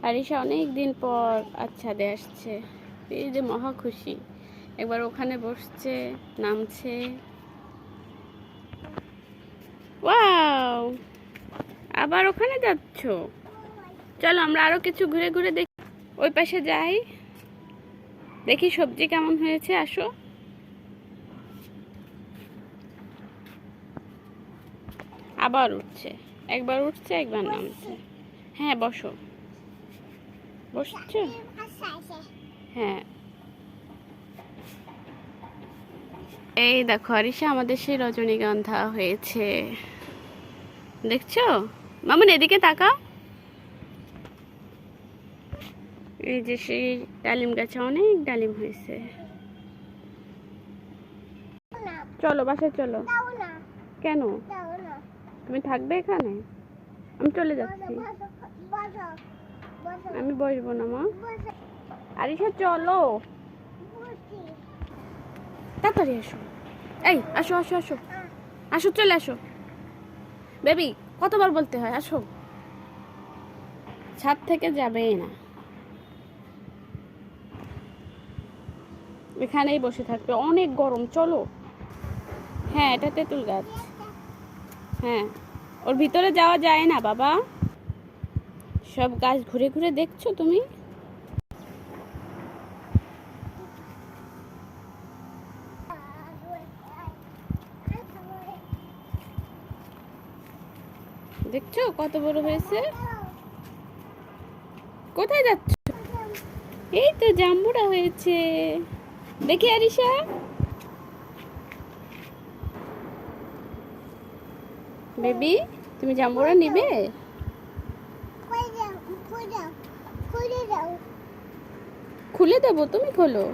আরিশা অনেক দিন পর ছাদে আসছে, এই যে মহা খুশি। একবার ওখানে বসছে, নামছে। ওয়াও, আবার ওখানে যাচ্ছ? চলো আমরা আরো কিছু ঘুরে ঘুরে দেখি, ওই পাশে যাই, দেখি সবজি কেমন হয়েছে। আসো। আবার উঠছে, একবার উঠছে একবার নামছে। হ্যাঁ বসো, বসছো? হ্যাঁ, এই দেখো আরিশা, আমাদের সেই রজনীগন্ধা হয়েছে, দেখছো? মামুন এদিকে তাকাও। এই যে সেই ডালিম গাছে অনেক ডালিম হয়েছে। চলো বাসায় চলো। কেন? তুমি থাকবে এখানে? আমি চলে যাচ্ছি। আমি বসবো না মা। আরিশা চলো, তাড়াতাড়ি আসো। এই আসো আসো আসো আসো, চলে আসো বেবি। কতবার বলতে হয়, আসো। ছাদ থেকে যাবে না, এখানেই বসে থাকবে, অনেক গরম। চলো। হ্যাঁ, এটা তেঁতুল গাছ। হ্যাঁ, ওর ভিতরে যাওয়া যায় না বাবা। সব গাছ ঘুরে ঘুরে দেখছো তুমি? দেখছো কত বড় হয়েছে? কোথায় যাচ্ছ? এই তো জাম্বুরা হয়েছে, দেখি আরিশা। বেবি, তুমি জাম্বুরা নিবে? খুলে দেবো, তুমি খোলো।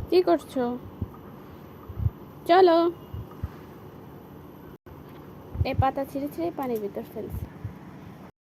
কি করছো? চলো। এই পাতা ছিঁড়ে ছিঁড়ে পানির ভিতর ফেলছে।